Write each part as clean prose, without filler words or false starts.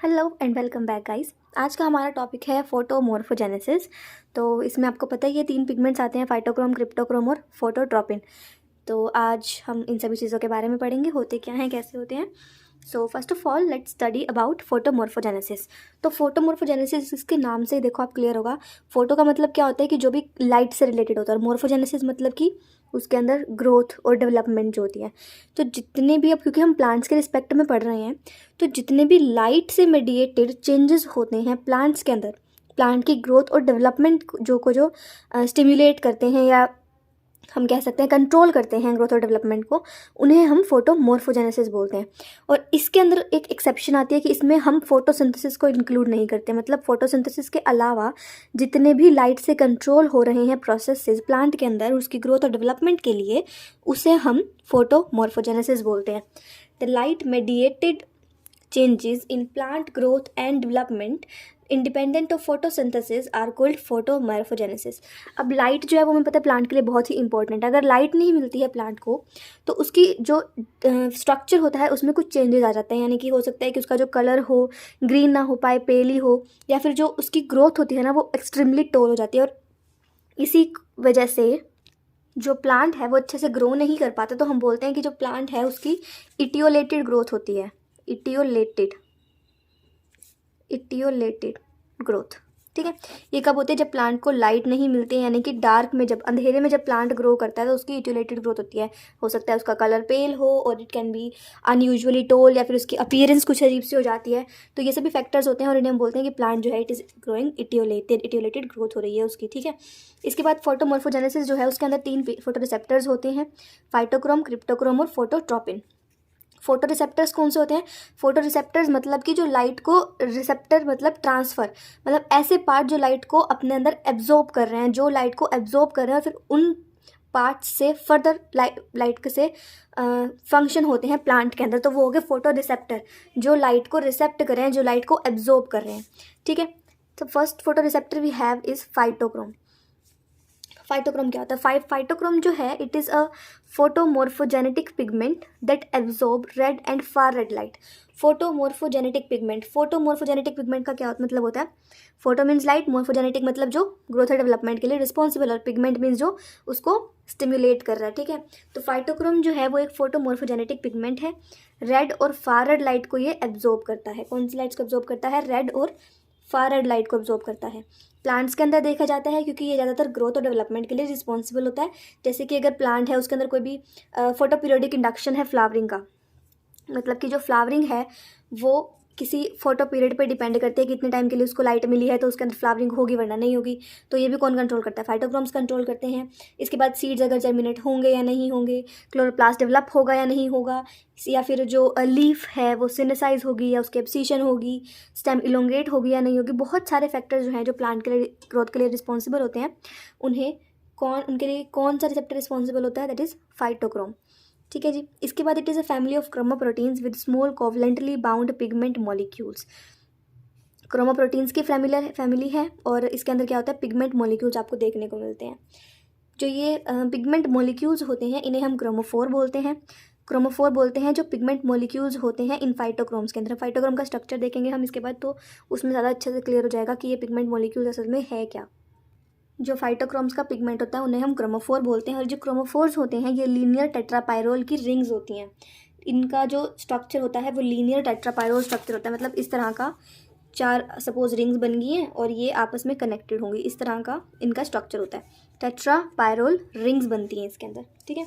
Hello and welcome back guys. आज का हमारा टॉपिक है फोटोमॉर्फोजेनेसिस। तो इसमें आपको पता ही है 3 पिगमेंट्स आते हैं, फाइटोक्रोम, क्रिप्टोक्रोम और फोटोट्रॉपिन। तो आज हम इन सभी चीज़ों के बारे में पढ़ेंगे, होते क्या हैं, कैसे होते हैं। So first of all let's study about photomorphogenesis. तो फोटोमॉर्फोजेनेसिस, इसके नाम से ही देखो आप क्लियर होगा। फोटो का मतलब क्या होता है कि जो भी लाइट से रिलेटेड होता है, और मॉर्फोजेनेसिस मतलब कि उसके अंदर ग्रोथ और डेवलपमेंट जो होती है। तो जितने भी, अब क्योंकि हम प्लांट्स के रिस्पेक्ट में पढ़ रहे हैं, तो जितने भी लाइट से मेडिएटेड चेंजेस होते हैं प्लांट्स के अंदर, प्लांट की ग्रोथ और डेवलपमेंट जो स्टिम्युलेट करते हैं, या हम कह सकते हैं कंट्रोल करते हैं ग्रोथ और डेवलपमेंट को, उन्हें हम फोटोमॉर्फोजेनेसिस बोलते हैं। और इसके अंदर एक एक्सेप्शन आती है कि इसमें हम फोटोसिंथेसिस को इंक्लूड नहीं करते। मतलब फोटोसिंथेसिस के अलावा जितने भी लाइट से कंट्रोल हो रहे हैं प्रोसेसेस प्लांट के अंदर उसकी ग्रोथ और डेवलपमेंट के लिए, उसे हम फोटोमॉर्फोजेनेसिस बोलते हैं। The light mediated changes in plant growth and development independent of photosynthesis are called photomorphogenesis. अब लाइट जो है वो हमें पता है प्लांट के लिए बहुत ही इंपॉर्टेंट है। अगर लाइट नहीं मिलती है प्लांट को, तो उसकी जो स्ट्रक्चर होता है उसमें कुछ चेंजेस आ जाते हैं। यानी कि हो सकता है कि उसका जो कलर हो ग्रीन ना हो पाए, पेली हो, या फिर जो उसकी ग्रोथ होती है ना वो एक्सट्रीमली टोल हो जाती है। और इसी वजह से जो प्लांट है वो अच्छे से ग्रो नहीं कर पाता। तो हम बोलते हैं कि जो प्लांट है उसकी इटियोलेटेड ग्रोथ होती है। इटियोलेटेड ग्रोथ, ठीक है। ये कब होती है? जब प्लांट को लाइट नहीं मिलती है, यानी कि डार्क में, जब अंधेरे में जब प्लांट ग्रो करता है तो उसकी इटियोलेटेड ग्रोथ होती है। हो सकता है उसका कलर पेल हो, और it can be unusually toll, या फिर उसकी अपीयरेंस कुछ अजीब सी हो जाती है। तो ये सभी फैक्टर्स होते हैं और इन्हें हम बोलते हैं कि प्लांट जो है it is growing etiolated growth हो रही है उसकी, ठीक है। इसके बाद फोटोमॉर्फोजेनेसिस जो है उसके अंदर 3 फोटो रिसेप्टर्स होते हैं, फाइटोक्रोम, क्रिप्टोक्रोम और फोटोट्रॉपिन। फोटो रिसेप्टर्स कौन से होते हैं? फोटो रिसेप्टर्स मतलब कि जो लाइट को, रिसेप्टर मतलब ट्रांसफ़र, मतलब ऐसे पार्ट जो लाइट को अपने अंदर एब्जॉर्ब कर रहे हैं, जो लाइट को एब्जॉर्ब कर रहे हैं, और फिर उन पार्ट से फर्दर लाइट से फंक्शन होते हैं प्लांट के अंदर। तो वो हो गए फोटो रिसेप्टर, जो लाइट को रिसेप्ट कर रहे हैं, जो लाइट को एब्जॉर्ब कर रहे हैं, ठीक है। तो first photoreceptor we have is phytochrome. Phytochrome क्या होता है? फाइटोक्रोम जो है it is a photomorphogenetic pigment that absorb red and far red light. Photomorphogenetic pigment का क्या मतलब होता है? फोटो मीन्स लाइट, मॉर्फोजेनेटिक मतलब जो ग्रोथ और डेवलपमेंट के लिए रिस्पॉन्सिबल, और पिगमेंट मीन्स जो उसको स्टिम्युलेट कर रहा है, ठीक है। तो फाइटोक्रोम जो है वो एक फोटोमॉर्फोजेनेटिक पिगमेंट है। रेड और फार रेड लाइट को ये एब्जॉर्ब करता है। कौन सी लाइट्स को एब्जॉर्ब करता है? रेड और फार रेड लाइट को एब्जॉर्ब करता है। प्लांट्स के अंदर देखा जाता है क्योंकि ये ज़्यादातर ग्रोथ और डेवलपमेंट के लिए रिस्पॉन्सिबल होता है। जैसे कि अगर प्लांट है उसके अंदर कोई भी फोटो पीरियोडिक इंडक्शन है फ्लावरिंग का, मतलब कि जो फ्लावरिंग है वो किसी फोटो पीरियड पे डिपेंड करती है, कितने टाइम के लिए उसको लाइट मिली है तो उसके अंदर फ्लावरिंग होगी वरना नहीं होगी। तो ये भी कौन कंट्रोल करता है? फाइटोक्रोम्स कंट्रोल करते हैं। इसके बाद सीड्स अगर जर्मिनेट होंगे या नहीं होंगे, क्लोरोप्लास्ट डेवलप होगा या नहीं होगा, या फिर जो लीफ है वो सिनेसाइज होगी या उसकी एब्सीशन होगी, स्टेम इलोंगेट होगी या नहीं होगी। बहुत सारे फैक्टर्स जो हैं जो प्लांट के लिए ग्रोथ के लिए रिस्पॉन्सिबल होते हैं, उनके लिए कौन सा रिसेप्टर रिस्पॉन्सिबल होता है? दैट इज़ फाइटोक्रोम, ठीक है जी। इसके बाद it is a family of chromoproteins with small covalently bound pigment molecules. Chromoproteins की फैमिली है, और इसके अंदर क्या होता है? पिगमेंट मॉलिक्यूल्स आपको देखने को मिलते हैं। जो ये पिगमेंट मॉलिक्यूल्स होते हैं इन्हें हम क्रोमोफोर बोलते हैं। क्रोमोफोर बोलते हैं जो पिगमेंट मॉलिक्यूल्स होते हैं इन फाइटोक्रोम्स के अंदर। फाइटोक्रोम का स्ट्रक्चर देखेंगे हम इसके बाद, तो उसमें ज़्यादा अच्छे से क्लियर हो जाएगा कि ये पिगमेंट मॉलिक्यूल्स असल में है क्या। जो फाइटोक्रोम्स का पिगमेंट होता है उन्हें हम क्रोमोफोर बोलते हैं। और जो क्रोमोफोर्स होते हैं ये लीनियर टेट्रापायरोल की रिंग्स होती हैं। इनका जो स्ट्रक्चर होता है वो लीनियर टेट्रापायरोल स्ट्रक्चर होता है। मतलब इस तरह का 4 सपोज रिंग्स बन गई हैं और ये आपस में कनेक्टेड होंगी, इस तरह का इनका स्ट्रक्चर होता है। टेट्रापायरोल रिंग्स बनती हैं इसके अंदर, ठीक है।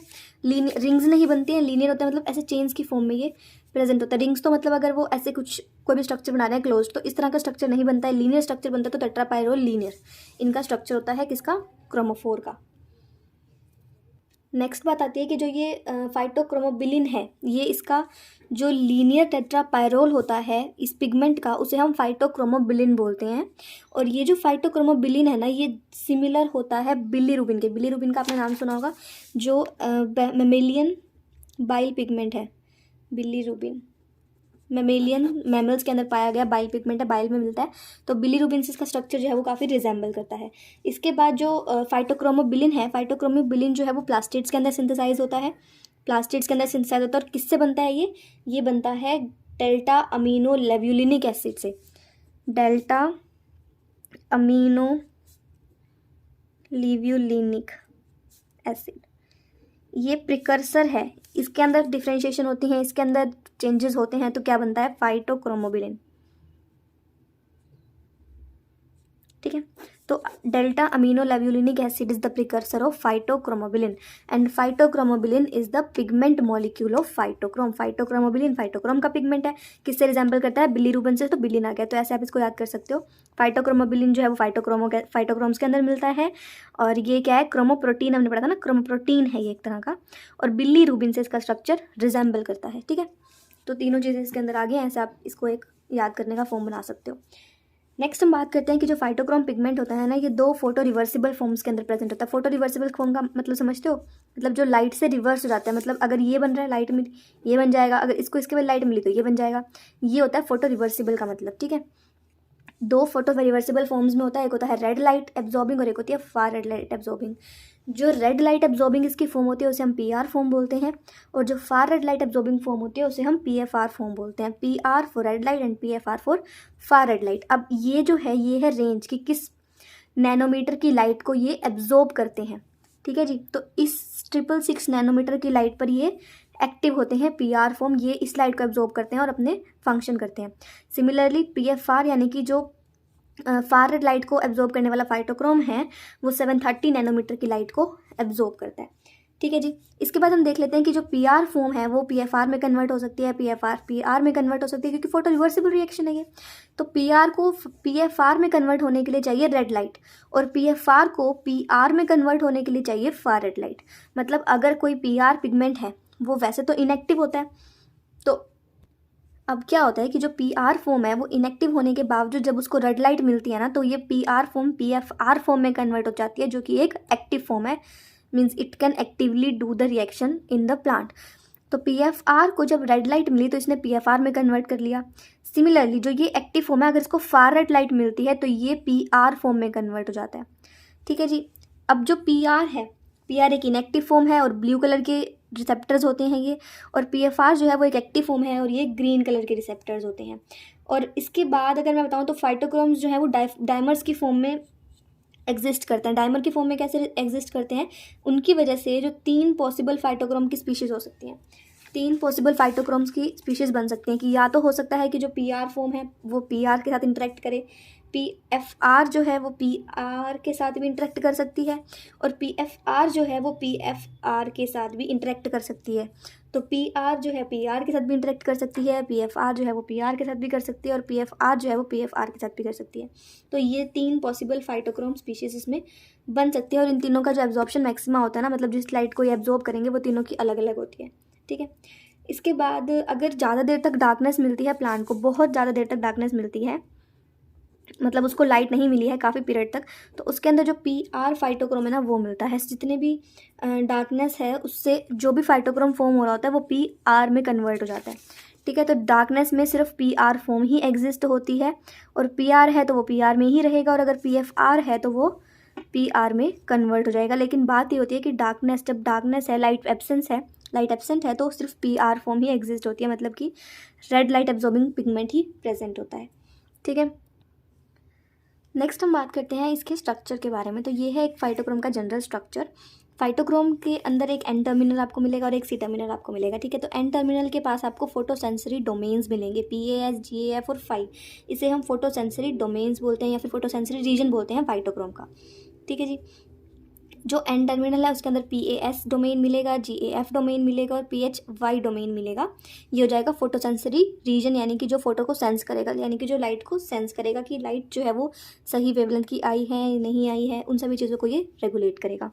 रिंग्स नहीं बनती हैं, लीनियर होता है, मतलब ऐसे चेन्स की फॉर्म में ये प्रेजेंट होता है। रिंग्स तो मतलब अगर वो ऐसे कुछ कोई भी स्ट्रक्चर बना रहे हैं क्लोज, तो इस तरह का स्ट्रक्चर नहीं बनता है, लीनियर स्ट्रक्चर बनता है। तो टेट्रापायरोल लीनियर इनका स्ट्रक्चर होता है, किसका? क्रोमोफोर का। नेक्स्ट बात आती है कि जो ये फाइटोक्रोमोबिलिन है, ये इसका जो लीनियर टेट्रापायरोल होता है इस पिगमेंट का, उसे हम फाइटोक्रोमोबिलिन बोलते हैं। और ये जो फाइटोक्रोमोबिलिन है ना, ये सिमिलर होता है बिलीरुबिन के। बिलीरुबिन का आपने नाम सुना होगा, जो मेमेलियन बाइल पिगमेंट है। बिलीरुबिन मेमेलियन मैमल्स के अंदर पाया गया बाइल पिगमेंट है, बाइल में मिलता है। तो बिलीरुबिन से इसका स्ट्रक्चर जो है वो काफ़ी रिजेंबल करता है। इसके बाद जो फाइटोक्रोमोबिलिन है, फाइटोक्रोमोबिलिन जो है वो प्लास्टिड्स के अंदर सिंथेसाइज होता है। प्लास्टिड्स के अंदर सिंथेसाइज होता है, और किससे बनता है ये बनता है डेल्टा अमीनो लेव्युलिनिक एसिड से, डेल्टा अमीनो लिव्युलिनिक एसिड, ये प्रिकर्सर है, इसके अंदर डिफ्रेंशिएशन होती है, इसके अंदर चेंजेस होते हैं, तो क्या बनता है, फाइटोक्रोमोबिलिन। ठीक है, तो delta amino levulinic acid is the precursor of phytochromobilin and phytochromobilin is the pigment molecule of phytochrome. Phytochromobilin phytochrome का पिगमेंट है, किससे रिजेंबल करता है, बिलीरुबिन से, तो बिलिन आ गया, तो ऐसे आप इसको याद कर सकते हो। फाइटोक्रोमोबिलिन जो है वो फाइटोक्रोम्स के अंदर मिलता है, और ये क्या है, क्रोमोप्रोटीन, हमने पढ़ा था ना, क्रोमोप्रोटीन है ये एक तरह का, और बिलीरुबिन से इसका स्ट्रक्चर रिजेंबल करता है। ठीक है, तो तीनों चीज़ें इसके अंदर आ गई हैं, ऐसे आप इसको एक याद करने का फॉर्म बना सकते हो। नेक्स्ट हम बात करते हैं कि जो फाइटोक्रोम पिगमेंट होता है ना, ये दो फोटो रिवर्सिबल फॉर्म्स के अंदर प्रेजेंट होता है। फोटो रिवर्सिबल फॉर्म का मतलब समझते हो, मतलब जो लाइट से रिवर्स हो जाता है, मतलब अगर ये बन रहा है लाइट में ये बन जाएगा, अगर इसको इसके बाद लाइट मिली तो ये बन जाएगा, ये होता है फोटो रिवर्सिबल का मतलब। ठीक है, दो फोटो रिवर्सिबल फॉर्म्स में होता है, एक होता है रेड लाइट एब्जॉर्बिंग और एक होती है फार रेड लाइट एब्जॉर्बिंग। जो रेड लाइट एब्जॉर्बिंग इसकी फॉर्म होती है उसे हम पीआर फॉर्म बोलते हैं, और जो फार रेड लाइट एब्जॉर्बिंग फॉर्म होती है उसे हम पीएफआर फॉर्म बोलते हैं। PR for red light and PFR for far red light. अब ये जो है ये है रेंज कि किस नैनोमीटर की लाइट को ये एब्जॉर्ब करते हैं। ठीक है जी, तो इस 666 नैनोमीटर की लाइट पर ये एक्टिव होते हैं, पीआर फॉर्म, ये इस लाइट को एब्जॉर्ब करते हैं और अपने फंक्शन करते हैं। सिमिलरली पीएफआर यानी कि जो फार रेड लाइट को एब्जॉर्ब करने वाला फाइटोक्रोम है वो 730 नैनोमीटर की लाइट को एब्जॉर्ब करता है। ठीक है जी, इसके बाद हम देख लेते हैं कि जो पीआर फॉर्म है वो पीएफआर में कन्वर्ट हो सकती है, पीएफआर पीआर में कन्वर्ट हो सकती है, क्योंकि फोटो रिवर्सिबल रिएक्शन है ये। तो पीआर को पीएफआर में कन्वर्ट होने के लिए चाहिए रेड लाइट, और पीएफआर को पीआर में कन्वर्ट होने के लिए चाहिए फार रेड लाइट। मतलब अगर कोई पीआर पिगमेंट है वो वैसे तो इनएक्टिव होता है, तो अब क्या होता है कि जो पीआर फॉर्म है वो इनएक्टिव होने के बावजूद जब उसको रेड लाइट मिलती है ना, तो ये पीआर फॉर्म पीएफआर फॉर्म में कन्वर्ट हो जाती है, जो कि एक एक्टिव फॉर्म है, means it can actively do the reaction in the plant. तो पीएफआर को जब रेड लाइट मिली तो इसने पीएफआर में कन्वर्ट कर लिया। सिमिलरली जो ये एक्टिव फॉर्म है, अगर इसको फार रेड लाइट मिलती है तो ये पीआर फॉर्म में कन्वर्ट हो जाता है। ठीक है जी, अब जो पीआर है, पीआर एक इनएक्टिव फॉर्म है और ब्लू कलर के रिसेप्टर्स होते हैं ये, और पीएफआर जो है वो एक एक्टिव फॉर्म है और ये ग्रीन कलर के रिसेप्टर्स होते हैं। और इसके बाद अगर मैं बताऊं तो फाइटोक्रोम्स जो है वो डाइमर्स की फॉर्म में एग्जिस्ट करते हैं। डाइमर की फॉर्म में कैसे एग्जिस्ट करते हैं, उनकी वजह से जो 3 पॉसिबल फाइटोक्रोम की स्पीशीज़ हो सकती हैं, 3 पॉसिबल फाइटोक्रोम्स की स्पीशीज़ बन सकती हैं, कि या तो हो सकता है कि जो पीआर फॉर्म है वो पीआर के साथ इंटरेक्ट करे, पीएफआर जो है वो पीआर के साथ भी इंटरेक्ट कर सकती है, और पीएफआर जो है वो पीएफआर के साथ भी इंटरेक्ट कर सकती है। तो पीआर जो है पीआर के साथ भी इंटरेक्ट कर सकती है, पीएफआर जो है वो पीआर के साथ भी कर सकती है, और पीएफआर जो है वो पीएफआर के साथ भी कर सकती है। तो ये 3 पॉसिबल फाइटोक्रोम स्पीशीज़ इसमें बन सकती है, और इन तीनों का जो एब्जॉर्प्शन मैक्सिमा होता है ना, मतलब जिस लाइट को ये एब्जॉर्ब करेंगे वो तीनों की अलग अलग होती है। ठीक है, इसके बाद अगर ज़्यादा देर तक डार्कनेस मिलती है प्लांट को, बहुत ज़्यादा देर तक डार्कनेस मिलती है, मतलब उसको लाइट नहीं मिली है काफ़ी पीरियड तक, तो उसके अंदर जो पीआर फाइटोक्रोम है ना वो मिलता है। जितने भी डार्कनेस है उससे जो भी फाइटोक्रोम फॉर्म हो रहा होता है वो पीआर में कन्वर्ट हो जाता है। ठीक है, तो डार्कनेस में सिर्फ पीआर फॉर्म ही एग्जिस्ट होती है, और पीआर है तो वो पीआर में ही रहेगा, और अगर पीएफआर है तो वो पीआर में कन्वर्ट हो जाएगा। लेकिन बात ये होती है कि डार्कनेस, जब डार्कनेस है, लाइट एब्सेंट है, तो सिर्फ पीआर फॉर्म ही एग्जिस्ट होती है, मतलब कि रेड लाइट एब्जॉर्बिंग पिगमेंट ही प्रेजेंट होता है। ठीक है, नेक्स्ट हम बात करते हैं इसके स्ट्रक्चर के बारे में। तो ये है एक फाइटोक्रोम का जनरल स्ट्रक्चर। फाइटोक्रोम के अंदर एक एन टर्मिनल आपको मिलेगा और एक सी टर्मिनल आपको मिलेगा। ठीक है, तो एन टर्मिनल के पास आपको फोटोसेंसरी डोमेन्स मिलेंगे, PAS, GAF और फाई। इसे हम फोटोसेंसरी डोमेन्स बोलते हैं या फिर फोटोसेंसरी रीजन बोलते हैं फाइटोक्रोम का। ठीक है जी, जो एन टर्मिनल है उसके अंदर PAS डोमेन मिलेगा, GAF डोमेन मिलेगा और PHY डोमेन मिलेगा। ये हो जाएगा फोटोसेंसरी रीजन, यानी कि जो फोटो को सेंस करेगा, यानी कि जो लाइट को सेंस करेगा कि लाइट जो है वो सही वेवलेंथ की आई है नहीं आई है, उन सभी चीज़ों को ये रेगुलेट करेगा।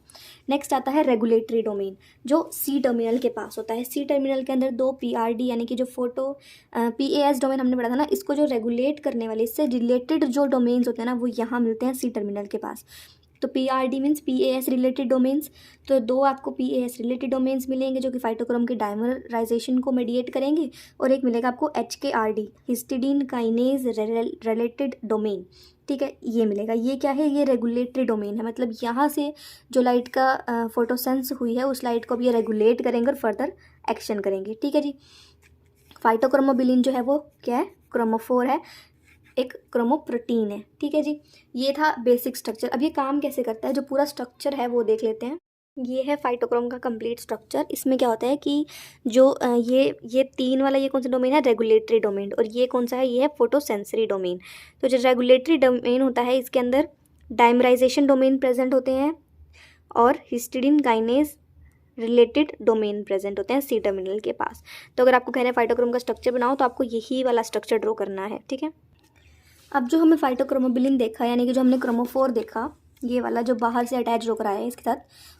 नेक्स्ट आता है रेगुलेटरी डोमेन, जो सी टर्मिनल के पास होता है। सी टर्मिनल के अंदर 2 PRD यानी कि जो फोटो PAS डोमेन हमने पढ़ा था ना, इसको जो रेगुलेट करने वाले, इससे रिलेटेड जो डोमेन्स होते हैं ना वो यहाँ मिलते हैं सी टर्मिनल के पास। तो PRD means PAS related domains, तो 2 आपको PAS रिलेटेड डोमेन्स मिलेंगे जो कि फाइटोक्रोम के डाइमराइजेशन को मेडिएट करेंगे, और एक मिलेगा आपको HKRD histidine kinase related domain. ठीक है, ये मिलेगा। ये क्या है, ये रेगुलेटरी डोमेन है, मतलब यहाँ से जो लाइट का फोटोसेंस हुई है उस लाइट को अब ये रेगुलेट करेंगे और फर्दर एक्शन करेंगे। ठीक है जी, फाइटोक्रोमोबिलिन जो है वो क्या है, क्रोमोफोर है, एक क्रोमोप्रोटीन है। ठीक है जी, ये था बेसिक स्ट्रक्चर। अब ये काम कैसे करता है, जो पूरा स्ट्रक्चर है वो देख लेते हैं। ये है फाइटोक्रोम का कंप्लीट स्ट्रक्चर। इसमें क्या होता है कि जो ये तीन वाला ये कौन सा डोमेन है, रेगुलेटरी डोमेन, और ये कौन सा है, ये है फोटोसेंसरी डोमेन। तो जो रेगुलेटरी डोमेन होता है इसके अंदर डाइमराइजेशन डोमेन प्रेजेंट होते हैं और histidine kinase related domain present होते हैं सी टर्मिनल के पास। तो अगर आपको कहना है फाइटोक्रोम का स्ट्रक्चर बनाओ तो आपको यही वाला स्ट्रक्चर ड्रॉ करना है। ठीक है, अब जो हमें फाइटोक्रोमोबिलिन देखा, यानी कि जो हमने क्रोमोफोर देखा, ये वाला जो बाहर से अटैच जो कराया है इसके साथ,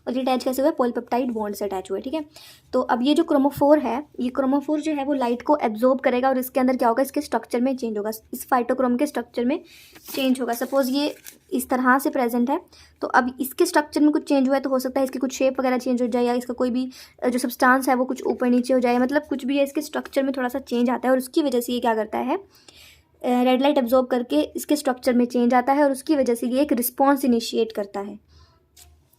और ये अटैच कैसे हुआ है, पॉलीपेप्टाइड बॉन्ड से अटैच हुआ है। ठीक है, तो अब ये जो क्रोमोफोर है, ये क्रोमोफोर जो है वो लाइट को एब्जॉर्ब करेगा और इसके अंदर क्या होगा, इसके स्ट्रक्चर में चेंज होगा, इस फाइटोक्रोम के स्ट्रक्चर में चेंज होगा। सपोज ये इस तरह से प्रेजेंट है, तो अब इसके स्ट्रक्चर में कुछ चेंज हुआ है तो हो सकता है इसकी कुछ शेप वगैरह चेंज हो जाए, या इसका कोई भी जो सब्सटेंस है वो कुछ ऊपर नीचे हो जाए, मतलब कुछ भी है, इसके स्ट्रक्चर में थोड़ा सा चेंज आता है और उसकी वजह से ये क्या करता है, रेड लाइट एब्जॉर्ब करके इसके स्ट्रक्चर में चेंज आता है और उसकी वजह से ये एक रिस्पॉन्स इनिशिएट करता है।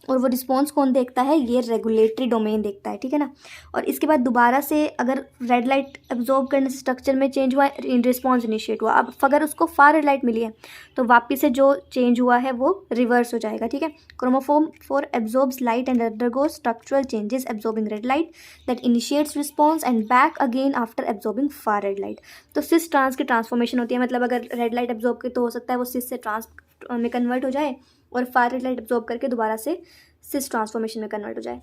और वो रिस्पॉन्स कौन देखता है, ये रेगुलेटरी डोमेन देखता है। ठीक है ना, और इसके बाद दोबारा से अगर रेड लाइट एब्जॉर्ब करने से स्ट्रक्चर में चेंज हुआ, रिस्पॉन्स इनिशिएट हुआ, अब अगर उसको फार रेड लाइट मिली है तो वापस से जो चेंज हुआ है वो रिवर्स हो जाएगा। ठीक है, chromophore absorbs light and undergo structural changes absorbing red light that initiates response and back again after absorbing far red light. तो सिस ट्रांस की ट्रांसफॉर्मेशन होती है, मतलब अगर रेड लाइट एब्जॉर्ब की तो हो सकता है वो सिस से ट्रांस में कन्वर्ट हो जाए और फार रेड लाइट एब्जॉर्ब करके दोबारा से सिस ट्रांसफॉर्मेशन में कन्वर्ट हो जाए।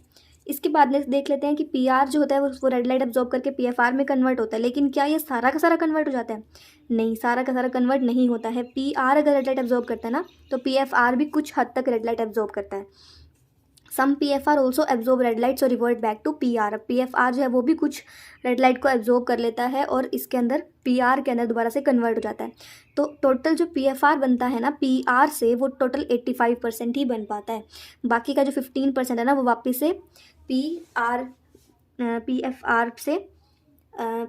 इसके बाद नेक्स्ट देख लेते हैं कि पीआर जो होता है वो रेड लाइट एब्जॉर्ब करके पीएफआर में कन्वर्ट होता है, लेकिन क्या ये सारा का सारा कन्वर्ट हो जाता है, नहीं, सारा का सारा कन्वर्ट नहीं होता है। पीआर अगर रेड लाइट एब्जॉर्ब करता है ना, तो पीएफआर भी कुछ हद तक रेड लाइट एब्जॉर्ब करता है। सम PFR also absorb red lights और रिवर्ट बैक टू PR। अब PFR जो है वो भी कुछ रेड लाइट को एब्जॉर्ब कर लेता है और इसके अंदर PR के अंदर दोबारा से कन्वर्ट हो जाता है। तो टोटल जो PFR बनता है ना PR से, वो टोटल 85% ही बन पाता है। बाकी का जो 15% है ना, वो वापस से PFR से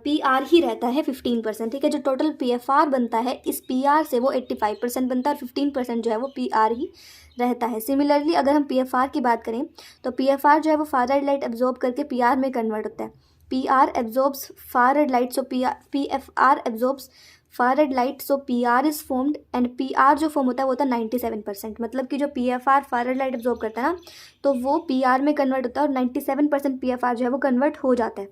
PR ही रहता है 15%। ठीक है, जो टोटल PFR बनता है इस PR से वो 85% बनता है और 15% जो है वो PR ही रहता है। सिमिलरली अगर हम PFR की बात करें तो PFR जो है वो फार रेड लाइट एब्जॉर्ब करके PR में कन्वर्ट होता है। PR absorbs far red light, so PFR absorbs far red light, so PR is formed and PR जो फॉर्म होता है वो होता है 97%। मतलब कि जो PFR फार रेड लाइट एब्जॉर्ब करता है ना, तो वो PR में कन्वर्ट होता है और 97% PFR जो है वो कन्वर्ट हो जाता है।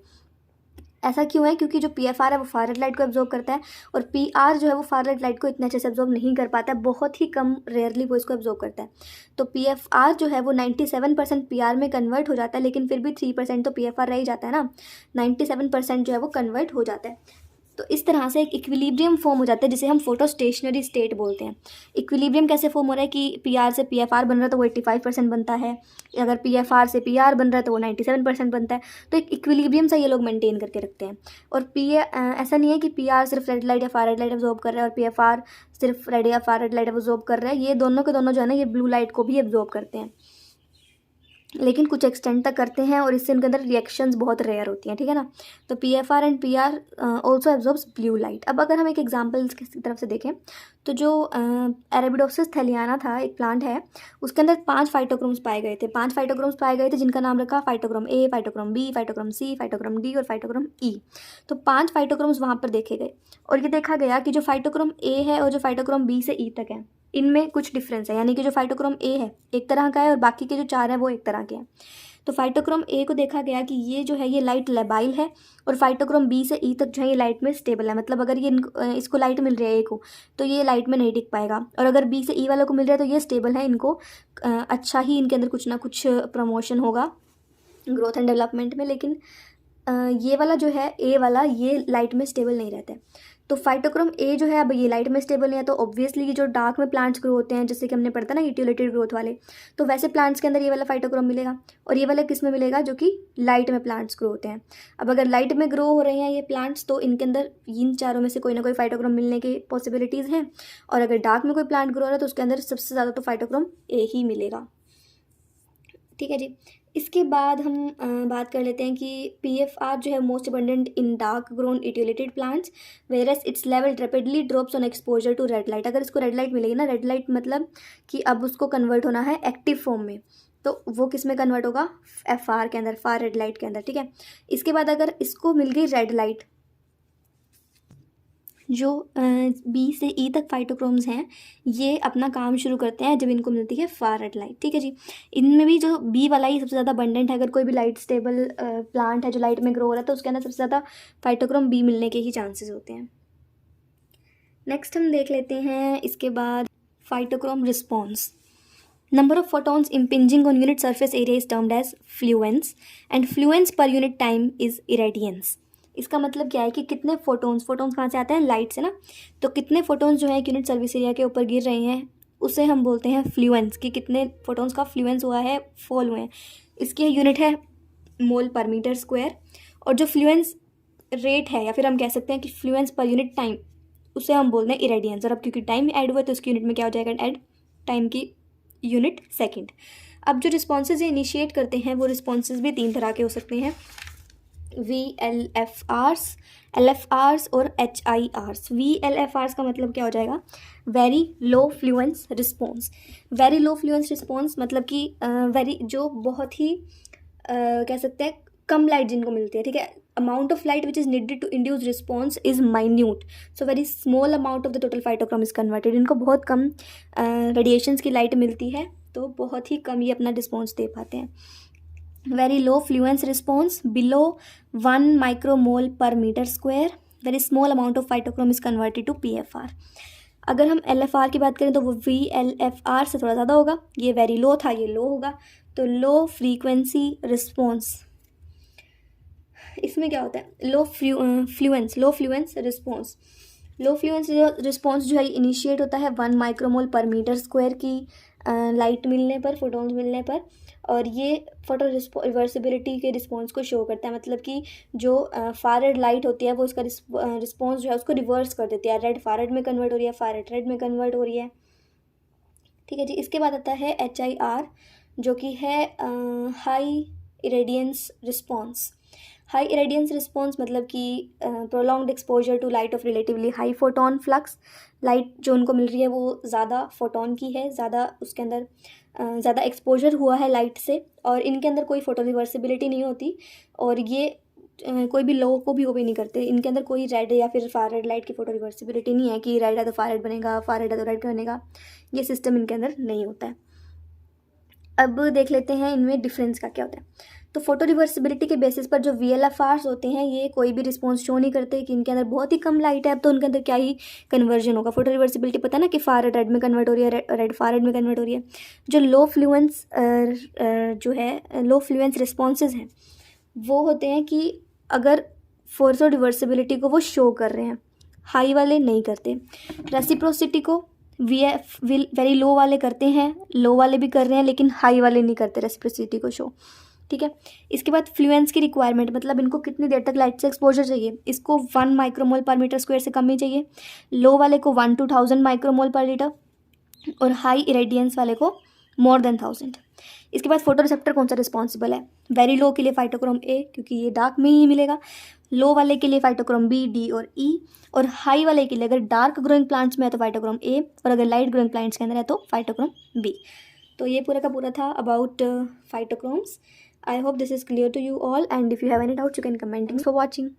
ऐसा क्यों है, क्योंकि जो PFR है वो फार रेड लाइट को एब्जॉर्ब करता है और PR जो है वो फार रेड लाइट को इतने अच्छे से एब्जॉर्ब नहीं कर पाता है, बहुत ही कम, रेयरली वो इसको एब्जॉर्ब करता है। तो PFR जो है वो 97% PR में कन्वर्ट हो जाता है, लेकिन फिर भी 3% तो PFR रह ही जाता है ना, 97% जो है वो कन्वर्ट हो जाता है। तो इस तरह से एक इक्विलिब्रियम फॉर्म हो जाता है जिसे हम फोटो स्टेशनरी स्टेट बोलते हैं। इक्विलिब्रियम कैसे फॉर्म हो रहा है कि PR से PFR बन रहा है तो वो 85% बनता है, अगर PFR से PR बन रहा है तो वो 97% बनता है। तो एक इक्विलिब्रियम सा ये लोग मेंटेन करके रखते हैं। और ऐसा नहीं है कि PR सिर्फ रेड लाइट या फार रेड लाइट एब्जॉर्ब कर रहा है और PFR सिर्फ रेड या फार रेड लाइट एब्जॉर्ब कर रहा है, ये दोनों के दोनों जो है ना, ये ब्लू लाइट को भी एब्जॉर्ब करते हैं, लेकिन कुछ एक्सटेंट तक करते हैं और इससे इनके अंदर रिएक्शंस बहुत रेयर होती हैं। ठीक है ना, तो PFR and PR also absorbs blue light. अब अगर हम एक एग्जांपल की तरफ से देखें तो जो अरेबिडोप्सिस थैलियाना था, एक प्लांट है, उसके अंदर 5 फाइटोक्रोम्स पाए गए थे। 5 फाइटोक्रोम्स पाए गए थे जिनका नाम रखा phytochrome A, phytochrome B, phytochrome C, phytochrome D और फाइटोक्रोम E। तो 5 फाइटोक्रोम्स वहाँ पर देखे गए और ये देखा गया कि जो फाइटोक्रोम A है और जो फाइटोक्रोम B से E तक है, इनमें कुछ डिफरेंस है, यानी कि जो फाइटोक्रोम A है एक तरह का है और बाकी के जो 4 हैं वो एक तरह के हैं। तो फाइटोक्रोम A को देखा गया कि ये जो है ये लाइट लेबाइल है और फाइटोक्रोम B से E तक जो है ये लाइट में स्टेबल है। मतलब अगर ये इसको लाइट मिल रही है A को, तो ये लाइट में नहीं टिक पाएगा, और अगर B से E वालों को मिल रहा है तो ये स्टेबल है, इनको अच्छा ही इनके अंदर कुछ ना कुछ प्रमोशन होगा ग्रोथ एंड डेवलपमेंट में। लेकिन ये वाला जो है A वाला, ये लाइट में स्टेबल नहीं रहता है। तो फाइटोक्रोम A जो है अब ये लाइट में स्टेबल नहीं है, तो ऑब्वियसली ये जो डार्क में प्लांट्स ग्रो होते हैं, जैसे कि हमने पढ़ा था ना यूटिलिटी ग्रोथ वाले, तो वैसे प्लांट्स के अंदर ये वाला फाइटोक्रोम मिलेगा और ये वाला किस में मिलेगा, जो कि लाइट में प्लांट्स ग्रो होते हैं। अब अगर लाइट में ग्रो हो रहे हैं ये प्लांट्स, तो इनके अंदर इन चारों में से कोई ना कोई फाइटोक्रोम मिलने की पॉसिबिलिटीज़ हैं, और अगर डार्क में कोई प्लांट ग्रो हो रहा है तो उसके अंदर सबसे ज़्यादा तो फाइटोक्रोम A ही मिलेगा। ठीक है जी, इसके बाद हम बात कर लेते हैं कि PFR जो है most abundant in dark grown etiolated plants, whereas its level rapidly drops on exposure to red light. अगर इसको रेड लाइट मिलेगी ना, रेड लाइट मतलब कि अब उसको कन्वर्ट होना है एक्टिव फॉर्म में, तो वो किस में कन्वर्ट होगा, FR के अंदर, फार रेड लाइट के अंदर। ठीक है, इसके बाद अगर इसको मिल गई रेड लाइट, जो बी से ई तक फाइटोक्रोम्स हैं ये अपना काम शुरू करते हैं जब इनको मिलती है फार रेड लाइट, ठीक है जी। इनमें भी जो बी वाला ही सबसे ज़्यादा अबंडेंट है। अगर कोई भी लाइट स्टेबल प्लांट है जो लाइट में ग्रो हो रहा है तो उसके अंदर सबसे ज़्यादा फाइटोक्रोम बी मिलने के ही चांसेस होते हैं। नेक्स्ट हम देख लेते हैं इसके बाद phytochrome response. Number of photons impinging on unit surface area is termed as fluence and fluence per unit time is irradiance। इसका मतलब क्या है कि कितने फोटोन्स कहाँ से आते हैं, लाइट से ना, तो कितने फोटोन्स जो है यूनिट सर्विस एरिया के ऊपर गिर रहे हैं उसे हम बोलते हैं फ्लुएंस, कि कितने फोटोन्स का फ्लुएंस हुआ है, फॉल हुए हैं। इसकी यूनिट है मोल पर मीटर स्क्वायर, और जो फ्लुएंस रेट है या फिर हम कह सकते हैं कि फ्लुएंस पर यूनिट टाइम उसे हम बोलते हैं इरेडियंस। और अब क्योंकि टाइम ऐड हुआ है तो उसकी यूनिट में क्या हो जाएगा, ऐड टाइम की यूनिट सेकंड। अब जो रिस्पॉन्सेज इनिशिएट करते हैं वो रिस्पॉन्सेज भी 3 तरह के हो सकते हैं, VLFRs, LFRs और HIRs। VLFRs का मतलब क्या हो जाएगा, very low fluence response. Very low fluence response मतलब कि वेरी जो बहुत ही कह सकते हैं कम लाइट जिनको मिलती है, ठीक है। Amount of light which is needed to induce response is minute, so very small amount of the total phytochrome is converted. इनको बहुत कम रेडिएशंस की लाइट मिलती है तो बहुत ही कम ये अपना रिस्पॉन्स दे पाते हैं। Very low fluence response below 1 micromole per metre square, very small amount of phytochrome is converted to PFR। अगर हम LFR की बात करें तो वो VLFR से थोड़ा ज़्यादा होगा, ये वेरी लो था, ये लो होगा, तो लो फ्रीक्वेंसी रिस्पॉन्स। इसमें क्या होता है, लो फ्लुएंस रिस्पॉन्स। लो फ्लुएंस रिस्पॉन्स जो है इनिशिएट होता है 1 माइक्रोमोल पर मीटर स्क्वायर की लाइट मिलने पर, फोटोन्स मिलने पर, और ये फोटो रिवर्सिबिलिटी के रिस्पॉन्स को शो करता है। मतलब कि जो फार रेड लाइट होती है वो उसका रिस्पॉन्स जो है उसको रिवर्स कर देती है, रेड फार रेड में कन्वर्ट हो रही है, फार रेड में कन्वर्ट हो रही है, ठीक है जी। इसके बाद आता है HIR जो कि है high irradiance response. High irradiance response मतलब कि prolonged exposure to light of relatively high photon flux. Light जो उनको मिल रही है वो ज़्यादा फोटोन की है, ज़्यादा उसके अंदर ज़्यादा एक्सपोजर हुआ है लाइट से, और इनके अंदर कोई फोटो रिवर्सिबिलिटी नहीं होती, और ये कोई भी लो को भी ओबे नहीं करते। इनके अंदर कोई रेड या फिर फार रेड लाइट की फोटो रिवर्सिबिलिटी नहीं है कि रेड है तो फार रेड बनेगा, फार रेड है तो रेड बनेगा, ये सिस्टम इनके अंदर नहीं होता है। अब देख लेते हैं इनमें डिफरेंस का क्या होता है। तो फोटो रिवर्सिबिलिटी के बेसिस पर जो VLFRs होते हैं ये कोई भी रिस्पॉन्स शो नहीं करते कि इनके अंदर बहुत ही कम लाइट है, अब तो उनके अंदर क्या ही कन्वर्जन होगा। फोटो रिवर्सिबिलिटी पता है ना कि फार रेड में कन्वर्ट हो रही है, रेड फार रेड में कन्वर्ट हो रही है। जो लो फ्लुएंस जो है लो फ्लुएंस रिस्पॉन्सेज हैं वो होते हैं कि अगर फोटो रिवर्सिबिलिटी को वो शो कर रहे हैं, हाई वाले नहीं करते। रेसिप्रोसिटी को वेरी लो वाले करते हैं, लो वाले भी कर रहे हैं लेकिन हाई वाले नहीं करते रेसिप्रोसिटी को शो, ठीक है। इसके बाद फ्लुएंस की रिक्वायरमेंट मतलब इनको कितनी देर तक लाइट से एक्सपोजर चाहिए, इसको 1 माइक्रोमोल पर मीटर स्क्वायर से कम ही चाहिए, लो वाले को 1 to 1000 माइक्रोमोल पर लीटर, और हाई इरेडियंस वाले को मोर देन 1000। इसके बाद फोटो रिसेप्टर कौन सा रिस्पॉन्सिबल है, वेरी लो के लिए फाइटोक्रोम A क्योंकि ये डार्क में ही मिलेगा, लो वाले के लिए फाइटोक्रोम B, D और E, और हाई वाले के लिए अगर डार्क ग्रोइंग प्लांट्स में है तो फाइटोक्रोम A, और अगर लाइट ग्रोइंग प्लांट्स के अंदर है तो फाइटोक्रोम B। तो ये पूरा का पूरा था about फाइटोक्रोम्स। I hope this is clear to you all, and if you have any doubts you can comment. Thanks for watching.